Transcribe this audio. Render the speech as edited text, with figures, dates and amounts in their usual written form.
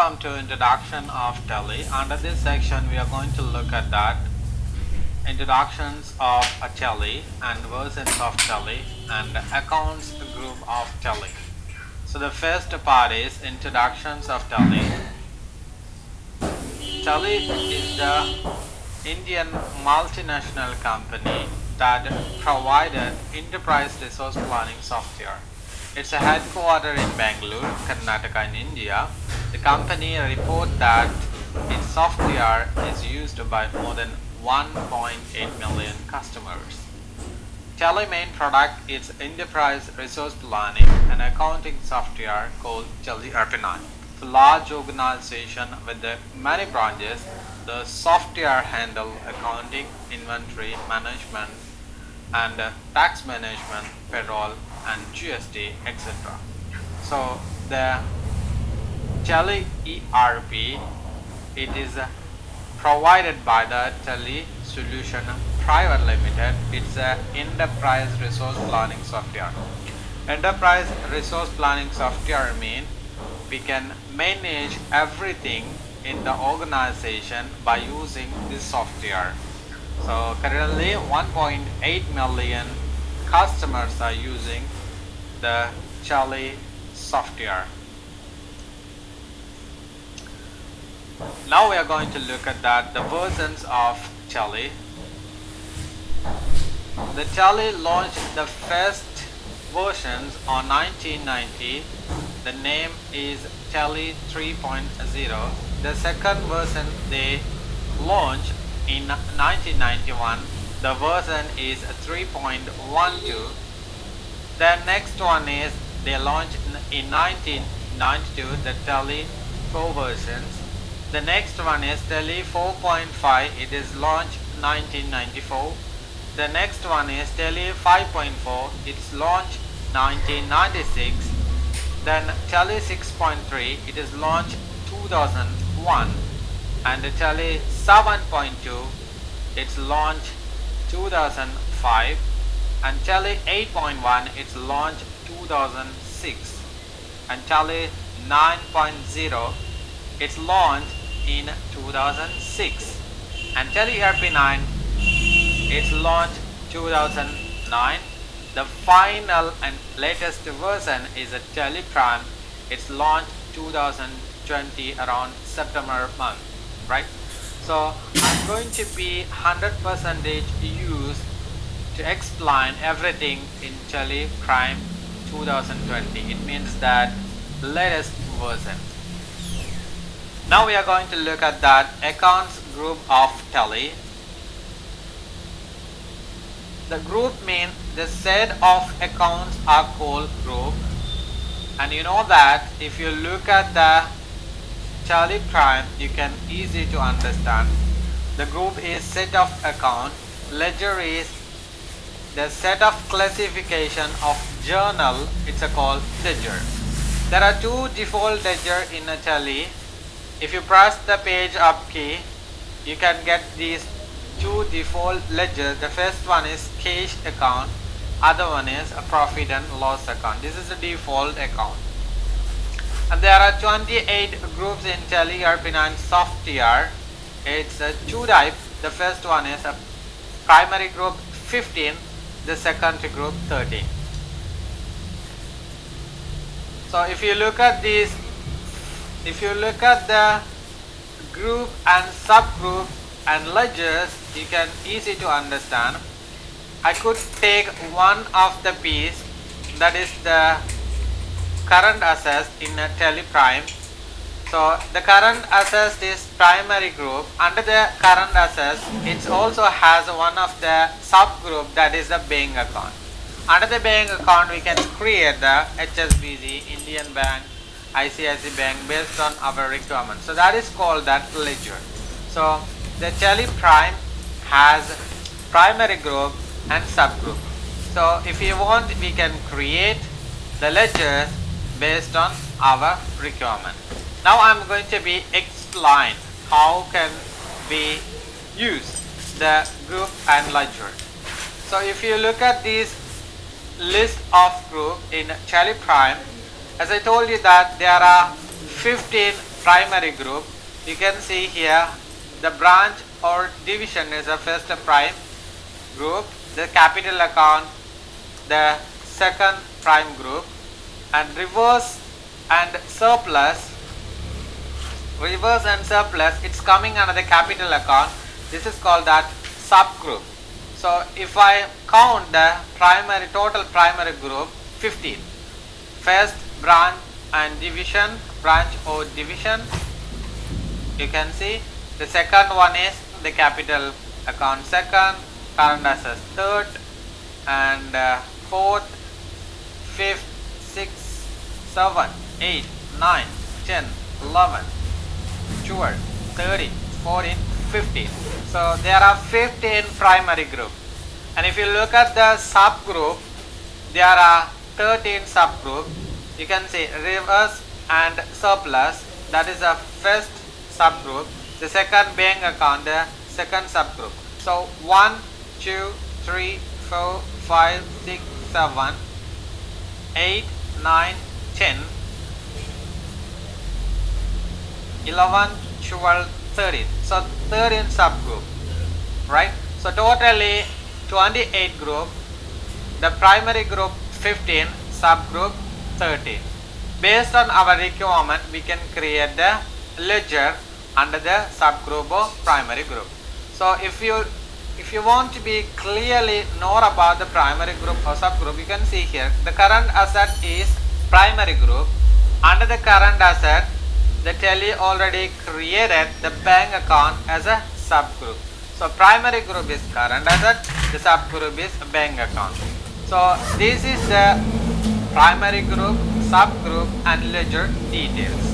Welcome to Introduction of Tally. Under this section we are going to look at that introductions of a Tally and versions of Tally and accounts group of Tally. So the first part is introductions of Tally. Tally is the Indian multinational company that provided enterprise resource planning software. It's a headquartered in Bangalore, Karnataka in India. The company reports that its software is used by more than 1.8 million customers. Tally main product is enterprise resource planning and accounting software called Tally ERP9. For large organization with many branches, the software handle accounting, inventory management, and tax management, payroll, and GST, etc. So the Tally ERP, it is provided by the Tally Solution Private Limited. It's an enterprise resource planning software. Enterprise resource planning software means we can manage everything in the organization by using this software. So currently 1.8 million customers are using the Tally software. Now we are going to look at that the versions of Tally. The Tally launched the first versions on 1990. The name is Tally 3.0. The second version they launched in 1991. The version is 3.12. The next one is they launched in 1992 the Tally Pro versions. The next one is Tally 4.5. It is launched 1994. The next one is Tally 5.4. It's launched 1996. Then Tally 6.3. It is launched 2001. And the Tally 7.2. It's launched 2005. And Tally 8.1. It's launched 2006. And Tally 9.0. It's launched in 2006. And Tally ERP9, it's launched 2009. The final and latest version is a Tally Prime. It's launched 2020 around September month, right? So I'm going to be 100% used to explain everything in Tally Prime 2020. It means that latest version. Now we are going to look at that accounts group of Tally. The group means the set of accounts are called group. And you know that if you look at the Tally Prime, you can easy to understand. The group is set of account. Ledger is the set of classification of journal. It's called ledger. There are two default ledger in a Tally. If you press the page up key, you can get these two default ledgers. The first one is cash account, other one is a profit and loss account. This is the default account. And there are 28 groups in Tally ERP9 software. It's two types. The first one is a primary group 15, the secondary group 13. So if you look at these, if you look at the group and subgroup and ledgers, you can easy to understand. I could take one of the piece, that is the current assets in a Tally Prime. So the current assets is primary group. Under the current assets, it also has one of the subgroup, that is the bank account. Under the bank account, we can create the HSBC, Indian Bank, ICICI Bank based on our requirement. So that is called that ledger. So the Tally Prime has primary group and subgroup. So if you want, we can create the ledgers based on our requirement. Now I'm going to be explain how can we use the group and ledger. So if you look at this list of group in Tally Prime, as I told you that there are 15 primary group. You can see here the branch or division is the first prime group, the capital account the second prime group, and reverse and surplus it's coming under the capital account. This is called that subgroup. So if I count the total primary group 15, first branch and division, branch or division, you can see the second one is the capital account second, current assets third, and fourth, fifth, sixth, 7, 8, 9, 10, 11, 12, 13, 14, 15. So there are 15 primary groups. And if you look at the subgroup, there are 13 subgroups. You can see reverse and surplus, that is the first subgroup. The second bank account, the second subgroup. So 1, 2, 3, 4, 5, 6, 7, 8, 9, 10, 11, 12, 13. So 13 subgroup, right? So totally 28 group, the primary group 15, subgroup 13. Based on our requirement, we can create the ledger under the subgroup or primary group. So if you want to be clearly know about the primary group or subgroup, you can see here the current asset is primary group. Under the current asset, the tally already created the bank account as a subgroup. So primary group is current asset, the subgroup is bank account. So this is the primary group, subgroup and ledger details.